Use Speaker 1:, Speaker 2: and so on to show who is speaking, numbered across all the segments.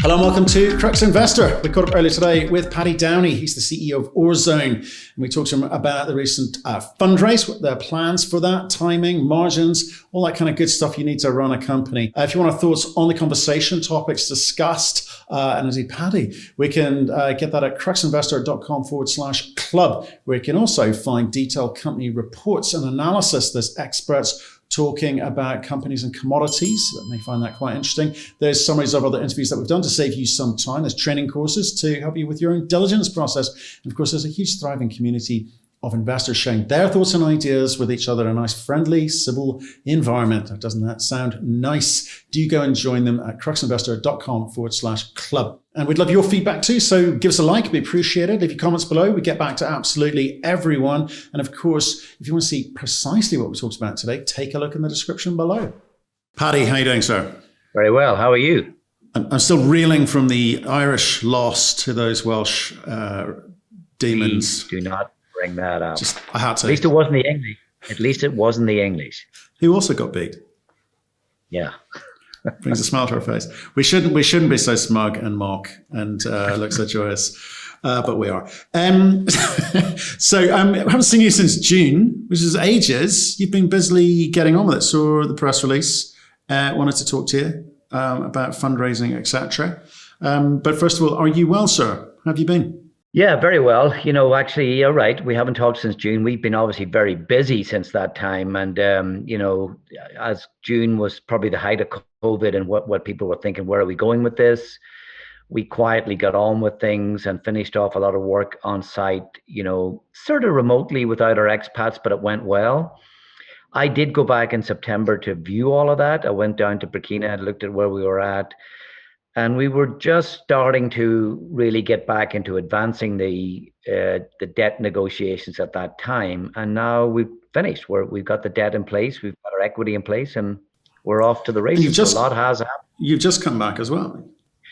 Speaker 1: Hello and welcome to Crux Investor. We caught up earlier today with Paddy Downey. He's the CEO of Orezone. And we talked to him about the recent fundraise, what their plans for that, timing, margins, all that kind of good stuff you need to run a company. If you want our thoughts on the conversation, topics discussed, and as Paddy, we can get that at cruxinvestor.com/club, where you can also find detailed company reports and analysis. There's experts talking about companies and commodities. You may find that quite interesting. There's summaries of other interviews that we've done to save you some time. There's training courses to help you with your own diligence process. And of course, there's a huge thriving community of investors sharing their thoughts and ideas with each other in a nice, friendly, civil environment. Doesn't that sound nice? Do go and join them at cruxinvestor.com/club. And we'd love your feedback too. So give us a like, it'd be appreciated. Leave your comments below. We get back to absolutely everyone. And of course, if you want to see precisely what we talked about today, take a look in the description below. Paddy, how are you doing, sir?
Speaker 2: Very well. How are you?
Speaker 1: I'm still reeling from the Irish loss to those Welsh demons.
Speaker 2: Please do not bring that up.
Speaker 1: I had to.
Speaker 2: At least it wasn't the English. At least it wasn't the English.
Speaker 1: Who also got beat.
Speaker 2: Yeah.
Speaker 1: Brings a smile to our face. We shouldn't be so smug and mock and look so joyous, but we are. So I haven't seen you since June, which is ages. You've been busily getting on with it. Saw the press release. Wanted to talk to you about fundraising, etc. But first of all, are you well, sir? How have you been?
Speaker 2: Yeah, very well. Actually, you're right. We haven't talked since June. We've been obviously very busy since that time. And, as June was probably the height of COVID and what people were thinking, where are we going with this? We quietly got on with things and finished off a lot of work on site, sort of remotely without our expats, but it went well. I did go back in September to view all of that. I went down to Burkina and looked at where we were at. And we were just starting to really get back into advancing the debt negotiations at that time. And now we've finished. We've got the debt in place, we've got our equity in place, and we're off to the races. A lot has happened.
Speaker 1: You've just come back as well.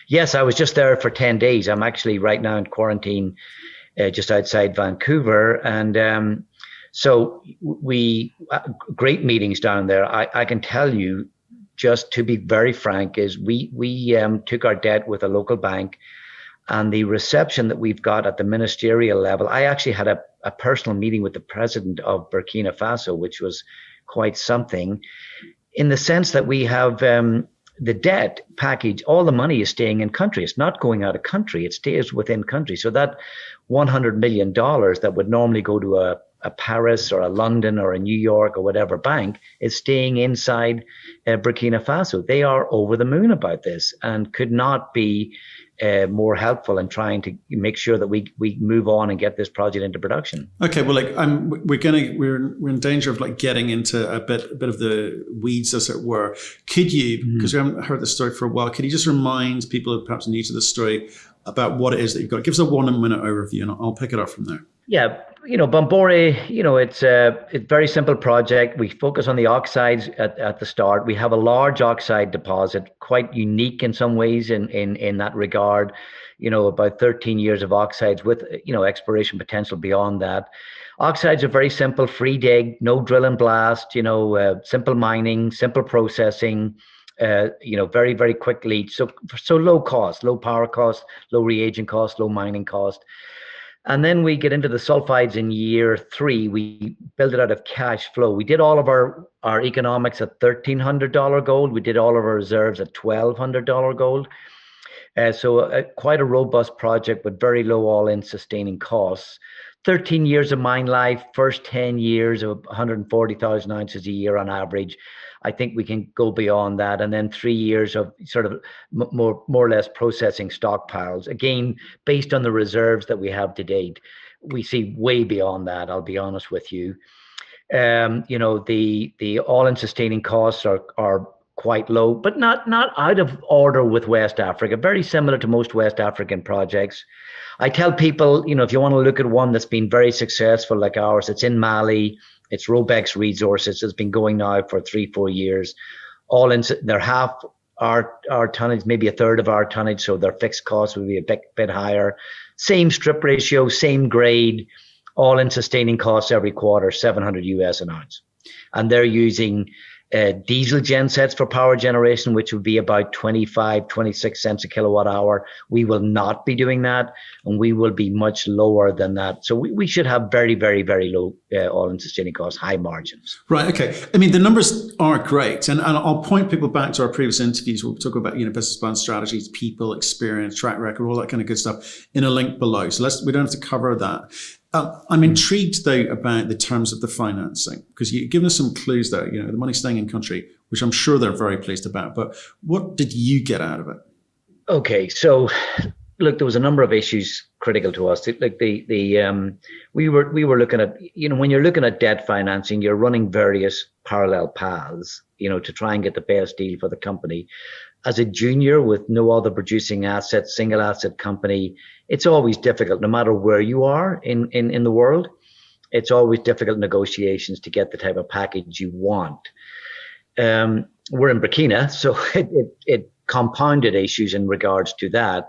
Speaker 2: Yes, I was just there for 10 days. I'm actually right now in quarantine just outside Vancouver. And so great meetings down there. I can tell you, just to be very frank, is we took our debt with a local bank, and the reception that we've got at the ministerial level. I actually had a personal meeting with the president of Burkina Faso, which was quite something, in the sense that we have the debt package, all the money is staying in country. It's not going out of country, it stays within country. So that $100 million that would normally go to a Paris or a London or a New York or whatever bank is staying inside Burkina Faso. They are over the moon about this and could not be more helpful in trying to make sure that we move on and get this project into production. Okay, well,
Speaker 1: we're in danger of getting into a bit of the weeds, as it were. Could you, because we haven't heard the story for a while, could you just remind people who are perhaps new to the story about what it is that you've got? Give us a 1-minute overview, and I'll pick it up from there.
Speaker 2: Yeah, Bomboré, it's a very simple project. We focus on the oxides at the start. We have a large oxide deposit, quite unique in some ways in that regard. About 13 years of oxides with, exploration potential beyond that. Oxides are very simple, free dig, no drill and blast, simple mining, simple processing, very, very quickly. So low cost, low power cost, low reagent cost, low mining cost. And then we get into the sulfides in year 3. We build it out of cash flow. We did all of our economics at $1,300 gold. We did all of our reserves at $1,200 gold. So quite a robust project with very low all-in sustaining costs. 13 years of mine life, first 10 years of 140,000 ounces a year on average. I think we can go beyond that. And then 3 years of sort of more or less processing stockpiles. Again, based on the reserves that we have to date, we see way beyond that, I'll be honest with you. The all-in sustaining costs are quite low, but not out of order with West Africa, very similar to most West African projects. I tell people, if you want to look at one that's been very successful like ours, it's in Mali. It's Robex Resources. It's been going now for 3-4 years. They're half our tonnage, maybe a third of our tonnage, so their fixed costs will be a bit higher. Same strip ratio, same grade, all in sustaining costs every quarter, $700 US an ounce. And they're using diesel gen sets for power generation, which would be about 25, 26 cents a kilowatt hour. We will not be doing that, and we will be much lower than that. So we should have very, very, very low all-in sustaining costs, high margins.
Speaker 1: Right. Okay. I mean, the numbers are great. And I'll point people back to our previous interviews where we talk about, business plan strategies, people, experience, track record, all that kind of good stuff in a link below. So we don't have to cover that. I'm intrigued, though, about the terms of the financing, because you've given us some clues there, the money staying in country, which I'm sure they're very pleased about. But what did you get out of it?
Speaker 2: Okay, so look, there was a number of issues critical to us. Like we were looking at, when you're looking at debt financing, you're running various parallel paths, to try and get the best deal for the company. As a junior with no other producing assets, single asset company, it's always difficult, no matter where you are in the world. It's always difficult negotiations to get the type of package you want. We're in Burkina, so it compounded issues in regards to that.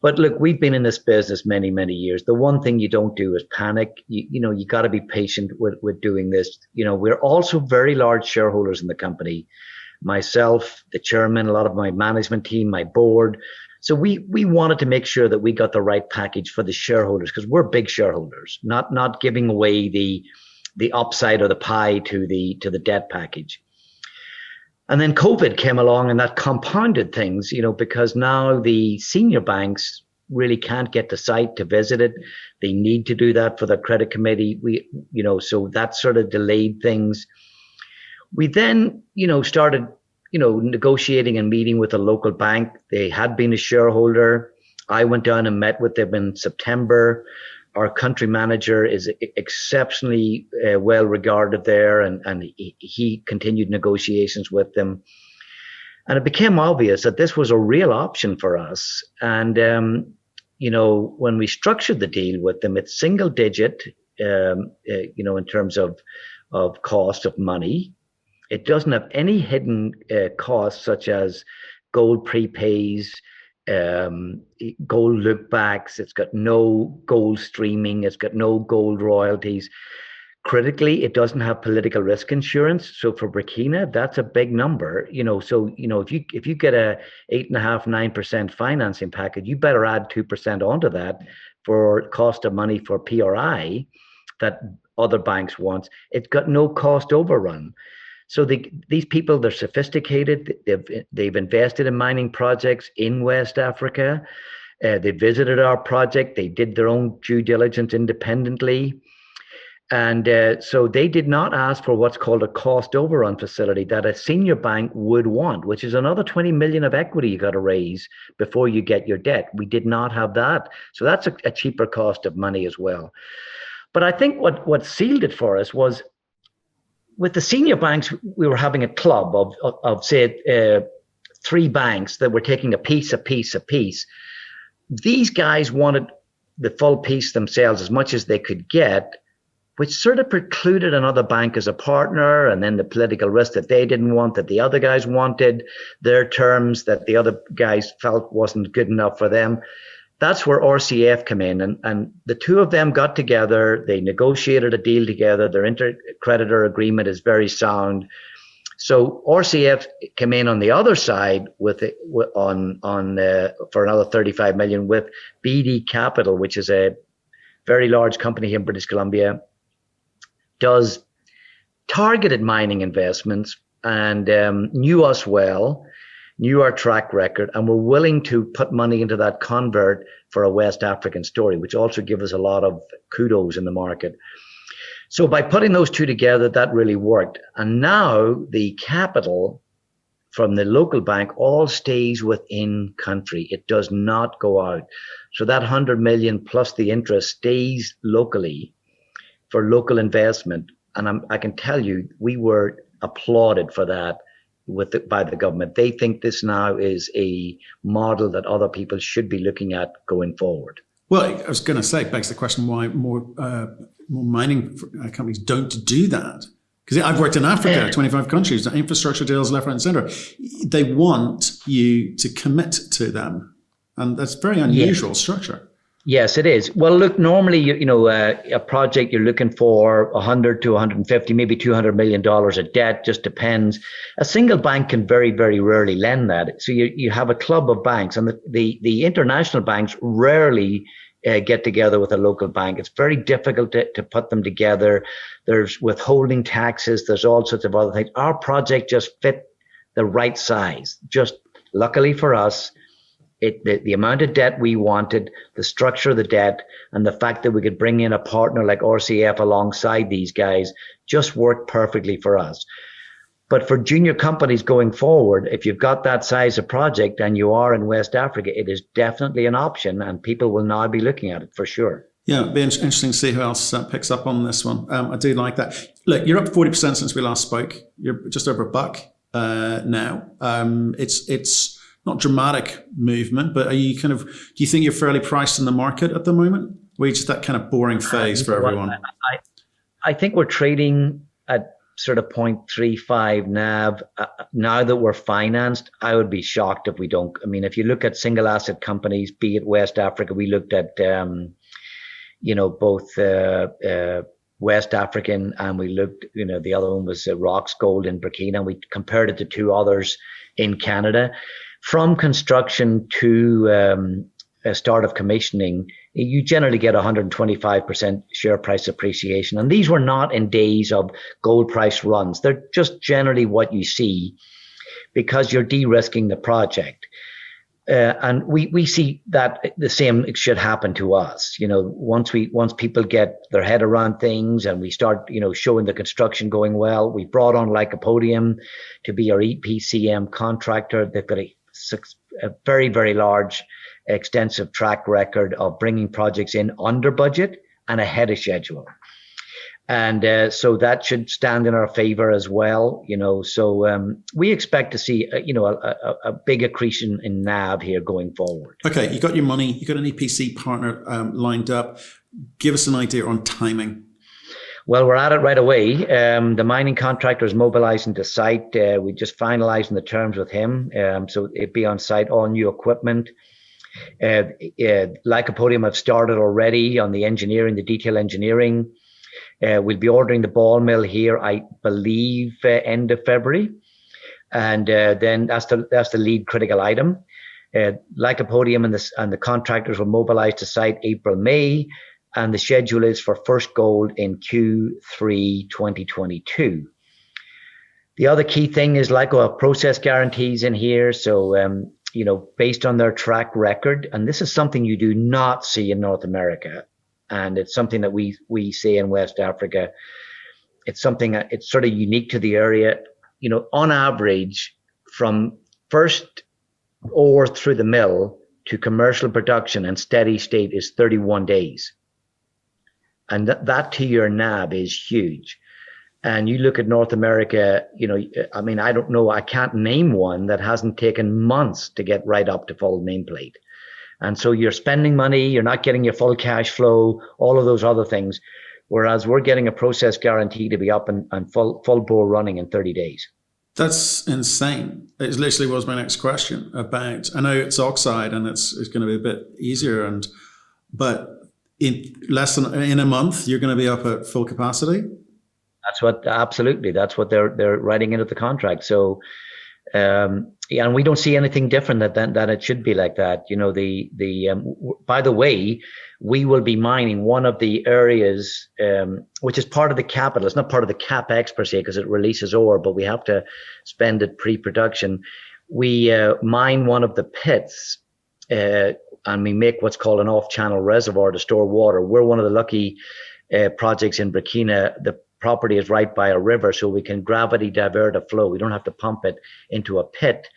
Speaker 2: But look, we've been in this business many, many years. The one thing you don't do is panic. You got to be patient with doing this. We're also very large shareholders in the company. Myself, the chairman, a lot of my management team, my board. So we wanted to make sure that we got the right package for the shareholders, because we're big shareholders, not giving away the upside or the pie to the debt package. And then COVID came along and that compounded things, because now the senior banks really can't get to site to visit it. They need to do that for the credit committee. So that sort of delayed things. We then, started, negotiating and meeting with a local bank. They had been a shareholder. I went down and met with them in September. Our country manager is exceptionally well regarded there, and he continued negotiations with them. And it became obvious that this was a real option for us. And, when we structured the deal with them, it's single digit, in terms of cost of money. It doesn't have any hidden costs such as gold prepays, gold lookbacks. It's got no gold streaming. It's got no gold royalties. Critically, it doesn't have political risk insurance. So for Burkina, that's a big number. If you get a 8.5%, 9% financing package, you better add 2% onto that for cost of money for PRI that other banks want. It's got no cost overrun. So these people, they're sophisticated. They've invested in mining projects in West Africa. They visited our project. They did their own due diligence independently. And so they did not ask for what's called a cost overrun facility that a senior bank would want, which is another 20 million of equity you got to raise before you get your debt. We did not have that. So that's a cheaper cost of money as well. But I think what sealed it for us was, with the senior banks, we were having a club of say, 3 banks that were taking a piece. These guys wanted the full piece themselves as much as they could get, which sort of precluded another bank as a partner, and then the political risk that they didn't want, that the other guys wanted, their terms that the other guys felt wasn't good enough for them. That's where RCF came in, and the two of them got together. They negotiated a deal together. Their intercreditor agreement is very sound. So RCF came in on the other side for another 35 million with BD Capital, which is a very large company here in British Columbia, does targeted mining investments, and knew us well, knew our track record, and were willing to put money into that convert for a West African story, which also gives us a lot of kudos in the market. So by putting those two together, that really worked. And now the capital from the local bank all stays within country. It does not go out. So that 100 million plus the interest stays locally for local investment. And I can tell you, we were applauded for that by the government. They think this now is a model that other people should be looking at going forward.
Speaker 1: Well, I was going to say, it begs the question why more mining companies don't do that. Because I've worked in Africa, 25 countries, infrastructure deals left, right, and center. They want you to commit to them. And that's very unusual structure.
Speaker 2: Yes, it is. Well, look, normally, a project you're looking for 100 to 150, maybe $200 million of debt, just depends. A single bank can very, very rarely lend that. So you have a club of banks, and the international banks rarely get together with a local bank. It's very difficult to put them together. There's withholding taxes. There's all sorts of other things. Our project just fit the right size. Just luckily for us, the amount of debt we wanted, the structure of the debt, and the fact that we could bring in a partner like RCF alongside these guys just worked perfectly for us. But for junior companies going forward, if you've got that size of project and you are in West Africa, it is definitely an option, and people will now be looking at it for sure.
Speaker 1: Yeah, it'd be interesting to see who else picks up on this one. I do like that. Look, you're up 40% since we last spoke. You're just over $1 now. It's not dramatic movement, but do you think you're fairly priced in the market at the moment? Or are you just that kind of boring phase for everyone?
Speaker 2: I think we're trading at sort of 0.35 NAV. Now that we're financed, I would be shocked if we don't. I mean, if you look at single asset companies, be it West Africa, we looked at, both West African, and we looked, the other one was Roxgold in Burkina, and we compared it to two others in Canada. From construction to a start of commissioning, you generally get 125% share price appreciation. And these were not in days of gold price runs. They're just generally what you see because you're de-risking the project. And we see that the same should happen to us. Once people get their head around things and we start, showing the construction going well, we brought on Lycopodium to be our EPCM contractor. They've got a very, very large, extensive track record of bringing projects in under budget and ahead of schedule. And so that should stand in our favor as well, So we expect to see, a big accretion in NAV here going forward.
Speaker 1: Okay, you got your money, you got an EPC partner lined up. Give us an idea on timing.
Speaker 2: Well, we're at it right away. The mining contractor is mobilizing to site. We just finalizing the terms with him. So it'd be on site, all new equipment. Lycopodium have started already on the engineering, the detail engineering. We'll be ordering the ball mill here, I believe, end of February. And then that's the lead critical item. Lycopodium and the contractors will mobilize to site April, May. And the schedule is for first gold in Q3 2022. The other key thing is Lyco have process guarantees in here. So, based on their track record, and this is something you do not see in North America. And it's something that we see in West Africa. It's something that it's sort of unique to the area. On average, from first ore through the mill to commercial production and steady state is 31 days. And that to your NAV is huge. And you look at North America, I don't know, I can't name one that hasn't taken months to get right up to full nameplate. And so you're spending money, you're not getting your full cash flow, all of those other things. Whereas we're getting a process guarantee to be up and full bore running in 30 days.
Speaker 1: That's insane. It literally was my next question about, I know it's oxide and it's going to be a bit easier, but in a month, you're going to be up at full capacity?
Speaker 2: Absolutely. That's what they're writing into the contract. So, and we don't see anything different that it should be like that. By the way, we will be mining one of the areas, which is part of the capital. It's not part of the CapEx per se, because it releases ore, but we have to spend it pre-production. We mine one of the pits, and we make what's called an off-channel reservoir to store water. We're one of the lucky projects in Burkina. The property is right by a river, so we can gravity divert a flow. We don't have to pump it into a pit,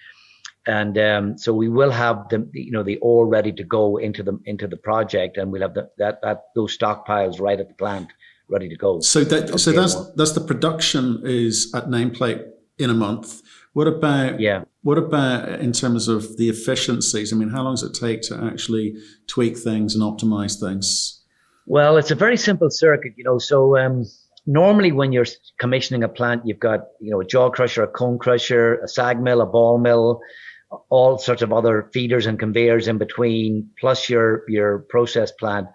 Speaker 2: and so we will have the ore ready to go into the project, and we'll have those stockpiles right at the plant ready to go.
Speaker 1: So that's the production is at nameplate in a month. What about in terms of the efficiencies? I mean, how long does it take to actually tweak things and optimize things?
Speaker 2: Well, it's a very simple circuit, So normally when you're commissioning a plant, you've got, a jaw crusher, a cone crusher, a sag mill, a ball mill, all sorts of other feeders and conveyors in between, plus your process plant.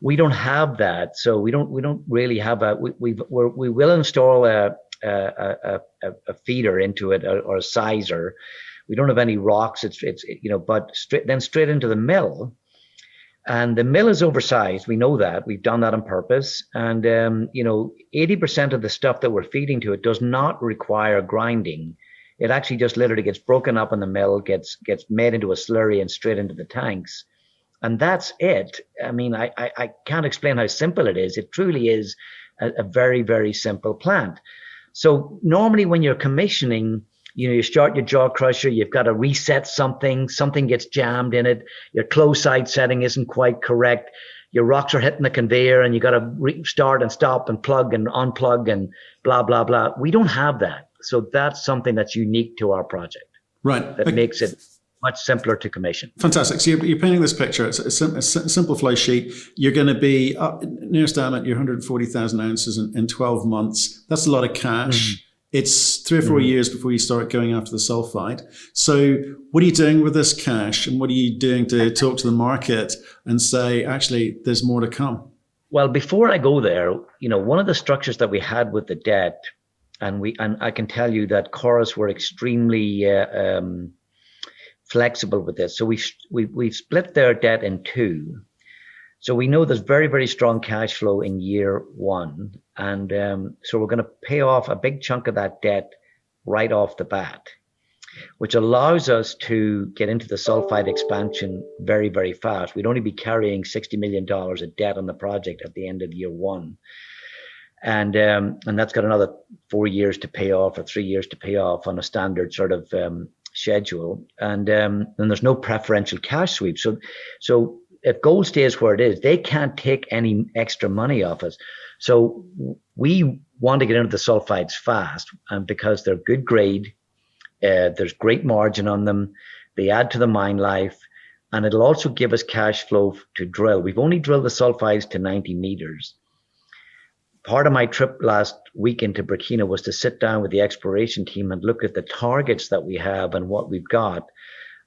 Speaker 2: We don't have that, so we don't really have we will install a feeder into it, or a sizer. We don't have any rocks. It's but straight into the mill. And the mill is oversized. We know that. We've done that on purpose. And 80% of the stuff that we're feeding to it does not require grinding. It actually just literally gets broken up in the mill, gets made into a slurry and straight into the tanks. And that's it. I mean, I can't explain how simple it is. It truly is a very, very simple plant. So normally when you're commissioning, you start your jaw crusher, you've got to reset something gets jammed in it, your close side setting isn't quite correct, your rocks are hitting the conveyor, and you got to restart and stop and plug and unplug and blah, blah, blah. We don't have that. So that's something that's unique to our project.
Speaker 1: Right.
Speaker 2: That makes it much simpler to commission.
Speaker 1: Fantastic. So you're painting this picture. It's a simple flow sheet. You're going to be nearest down at your 140,000 ounces in 12 months. That's a lot of cash. Mm-hmm. It's 3 or 4 years before you start going after the sulfide. So what are you doing with this cash, and what are you doing to talk to the market and say, actually, there's more to come?
Speaker 2: Well, before I go there, one of the structures that we had with the debt, and I can tell you that Corus were extremely flexible with this. So we've split their debt in two. So we know there's very, very strong cash flow in year one. And so we're going to pay off a big chunk of that debt right off the bat, which allows us to get into the sulfide expansion very, very fast. We'd only be carrying $60 million of debt on the project at the end of year one. And that's got another 4 years to pay off, or 3 years to pay off on a standard sort of schedule. And there's no preferential cash sweep. So if gold stays where it is, they can't take any extra money off us. So we want to get into the sulfides fast, and because they're good grade, there's great margin on them. They add to the mine life, and it'll also give us cash flow to drill. We've only drilled the sulfides to 90 meters. Part of my trip last week into Burkina was to sit down with the exploration team and look at the targets that we have and what we've got.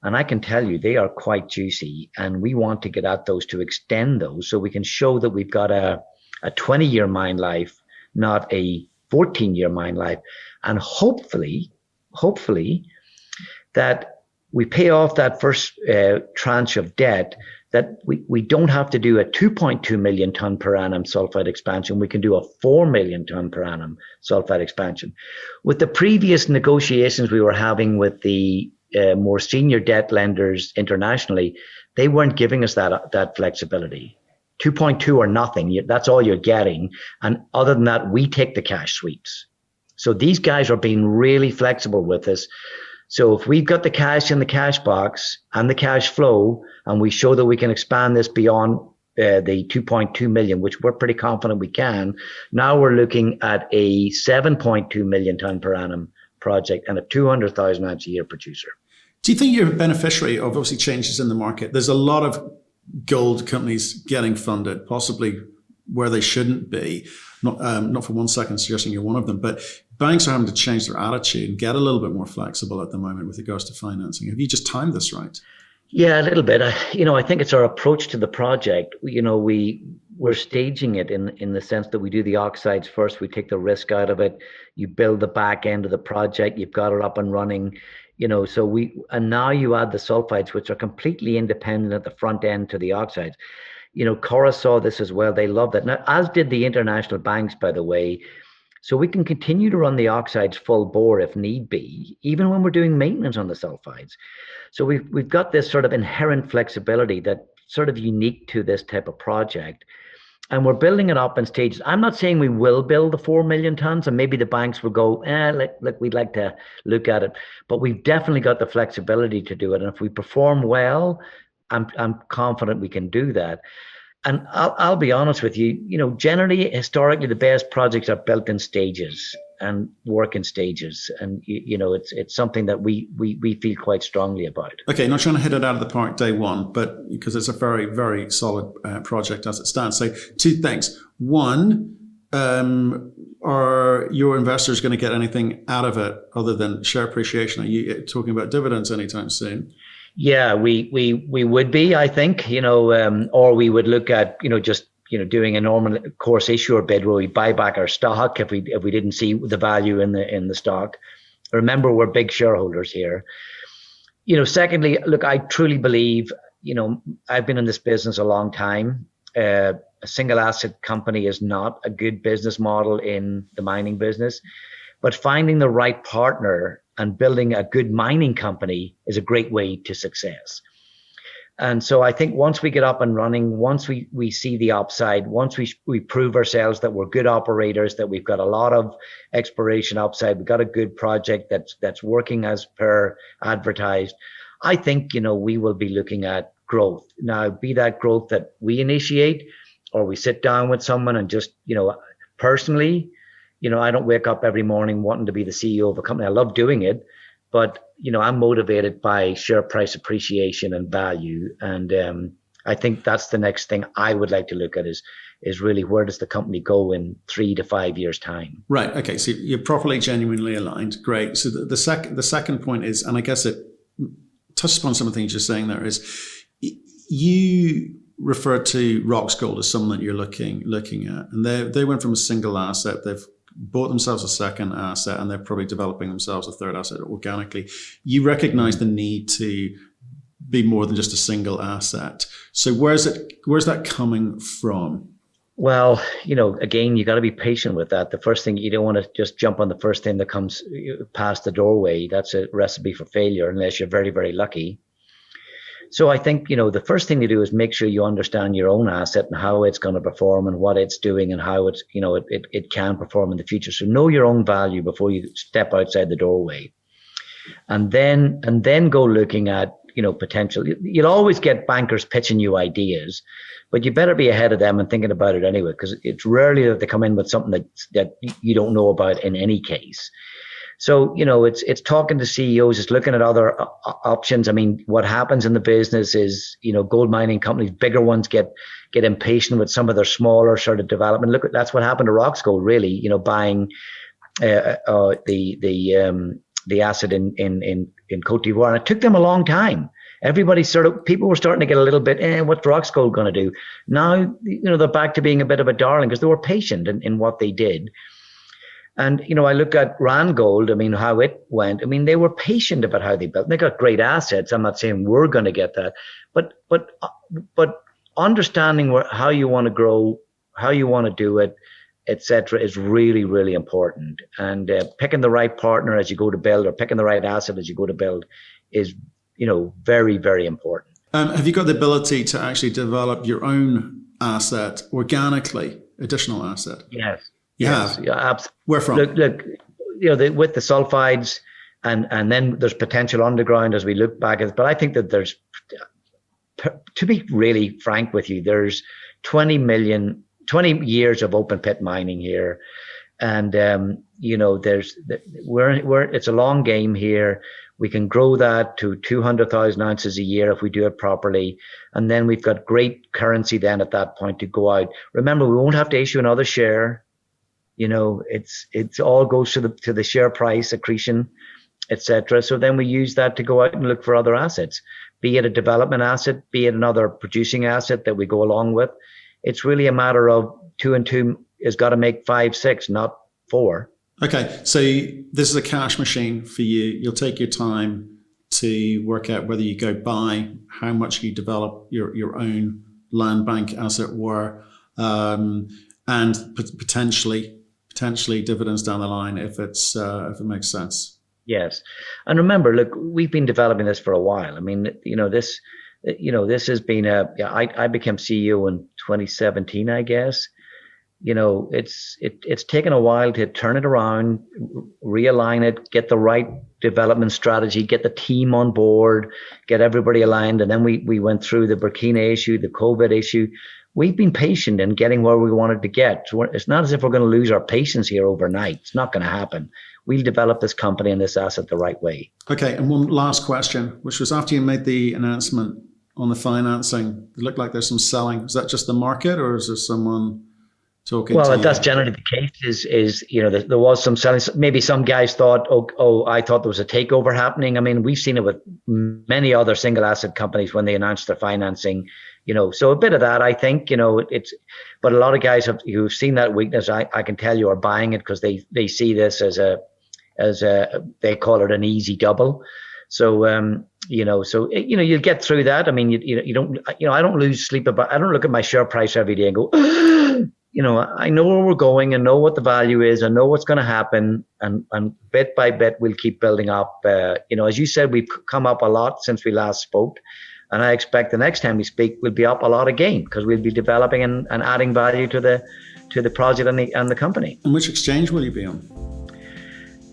Speaker 2: And I can tell you, they are quite juicy, and we want to get at those to extend those so we can show that we've got a 20-year mine life, not a 14-year mine life. And hopefully that we pay off that first tranche of debt, that we don't have to do a 2.2 million ton per annum sulfide expansion. We can do a 4 million ton per annum sulfide expansion. With the previous negotiations we were having with the more senior debt lenders internationally, they weren't giving us that flexibility. 2.2 or nothing, that's all you're getting. And other than that, we take the cash sweeps. So these guys are being really flexible with us. So if we've got the cash in the cash box and the cash flow, and we show that we can expand this beyond the 2.2 million, which we're pretty confident we can, now we're looking at a 7.2 million ton per annum project and a 200,000 ounce a year producer.
Speaker 1: Do you think you're a beneficiary of obviously changes in the market? There's a lot of gold companies getting funded, possibly where they shouldn't be. Not for 1 second suggesting you're one of them, but banks are having to change their attitude and get a little bit more flexible at the moment with regards to financing. Have you just timed this right?
Speaker 2: Yeah, a little bit. I think it's our approach to the project. We're staging it in the sense that we do the oxides first. We take the risk out of it. You build the back end of the project. You've got it up and running. And now you add the sulfides, which are completely independent at the front end to the oxides. Corus saw this as well. They loved it. Now, as did the international banks, by the way. So we can continue to run the oxides full bore if need be, even when we're doing maintenance on the sulfides. So we've got this sort of inherent flexibility that's sort of unique to this type of project. And we're building it up in stages. I'm not saying we will build the 4 million tons, and maybe the banks will go, look, we'd like to look at it. But we've definitely got the flexibility to do it. And if we perform well, I'm confident we can do that. And I'll be honest with you, generally, historically, the best projects are built in stages and work in stages. And, it's something that we feel quite strongly about.
Speaker 1: Okay, not trying to hit it out of the park day one, but because it's a very, very solid project as it stands. So 2 things. One, are your investors going to get anything out of it other than share appreciation? Are you talking about dividends anytime soon?
Speaker 2: Yeah, we would be, I think, or we would look at, just, doing a normal course issuer bid where we buy back our stock if we didn't see the value in the stock. Remember, we're big shareholders here. Secondly, look, I truly believe, I've been in this business a long time. A single asset company is not a good business model in the mining business, but finding the right partner and building a good mining company is a great way to success. And so I think once we get up and running, once we see the upside, once we prove ourselves that we're good operators, that we've got a lot of exploration upside, we've got a good project that's working as per advertised, I think, we will be looking at growth. Now, be that growth that we initiate or we sit down with someone and just, personally, I don't wake up every morning wanting to be the CEO of a company. I love doing it, but I'm motivated by share price appreciation and value. And I think that's the next thing I would like to look at is really where does the company go in 3 to 5 years time?
Speaker 1: Right. Okay. So you're properly genuinely aligned. Great. So the second point is, and I guess it touches upon some of the things you're saying there, is you refer to Roxgold as someone that you're looking at, and they went from a single asset, they've bought themselves a second asset, and they're probably developing themselves a third asset organically. You recognize the need to be more than just a single asset. So where's that coming from?
Speaker 2: Well, again, you got to be patient with that. The first thing, you don't want to just jump on the first thing that comes past the doorway. That's a recipe for failure unless you're very, very lucky. So I think, the first thing to do is make sure you understand your own asset and how it's going to perform and what it's doing and how it's, it can perform in the future. So know your own value before you step outside the doorway. And then go looking at, potential. You'll always get bankers pitching you ideas, but you better be ahead of them and thinking about it anyway, because it's rarely that they come in with something that you don't know about in any case. So, it's talking to CEOs, it's looking at other options. I mean, what happens in the business is, gold mining companies, bigger ones get impatient with some of their smaller sort of development. Look, that's what happened to Roxgold, really, buying the asset in Cote d'Ivoire. And it took them a long time. People were starting to get a little bit, what's Roxgold going to do? Now, they're back to being a bit of a darling because they were patient in what they did. And, I look at Randgold, how it went. They were patient about how they built. They got great assets. I'm not saying we're going to get that. But understanding how you want to grow, how you want to do it, etc., is really, really important. And picking the right partner as you go to build or picking the right asset as you go to build is, very, very important.
Speaker 1: Have you got the ability to actually develop your own asset organically, additional asset?
Speaker 2: Yes.
Speaker 1: Yeah,
Speaker 2: absolutely.
Speaker 1: Where from?
Speaker 2: Look, with the sulfides, and then there's potential underground as we look back at it. But I think that there's, to be really frank with you, there's 20 years of open pit mining here, and it's a long game here. We can grow that to 200,000 ounces a year if we do it properly, and then we've got great currency then at that point to go out. Remember, we won't have to issue another share. It's all goes to the share price accretion, etc. So then we use that to go out and look for other assets, be it a development asset, be it another producing asset that we go along with. It's really a matter of 2 and 2 has got to make 5, 6, not 4.
Speaker 1: Okay, so this is a cash machine for you. You'll take your time to work out whether you go buy, how much you develop your own land bank, as it were, and potentially dividends down the line if it makes sense.
Speaker 2: Yes, and remember, look, we've been developing this for a while. This has been I became CEO in 2017, I guess. It's taken a while to turn it around, realign it, get the right development strategy, get the team on board, get everybody aligned, and then we went through the Burkina issue, the COVID issue. We've been patient in getting where we wanted to get. So it's not as if we're going to lose our patience here overnight. It's not going to happen. We'll develop this company and this asset the right way.
Speaker 1: Okay, and one last question, which was after you made the announcement on the financing, it looked like there's some selling. Is that just the market, or is there someone talking
Speaker 2: Well,
Speaker 1: to
Speaker 2: that's
Speaker 1: you?
Speaker 2: generally the case. Is there was some selling. Maybe some guys thought, I thought there was a takeover happening. I mean, we've seen it with many other single asset companies when they announced their financing. So a bit of that, I think. But a lot of guys who've seen that weakness, I can tell you, are buying it because they see this as they call it an easy double. So you'll get through that. I mean, you don't. I don't lose sleep about. I don't look at my share price every day and go. I know where we're going and know what the value is. I know what's going to happen, and bit by bit we'll keep building up. As you said, we've come up a lot since we last spoke, and I expect the next time we speak we'll be up a lot again because we'll be developing and adding value to the project and the company.
Speaker 1: And which exchange will you be on?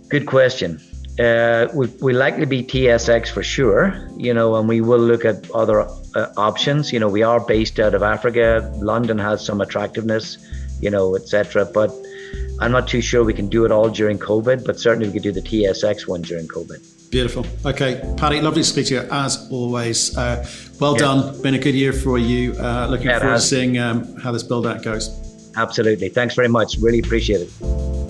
Speaker 2: Good question. We'll likely be TSX for sure, and we will look at other options. We are based out of Africa. London has some attractiveness, etc. But I'm not too sure we can do it all during COVID, but certainly we could do the TSX one during COVID.
Speaker 1: Beautiful. Okay, Paddy, lovely to speak to you as always. Well done. Been a good year for you. Looking forward to seeing how this build out goes.
Speaker 2: Absolutely. Thanks very much. Really appreciate it.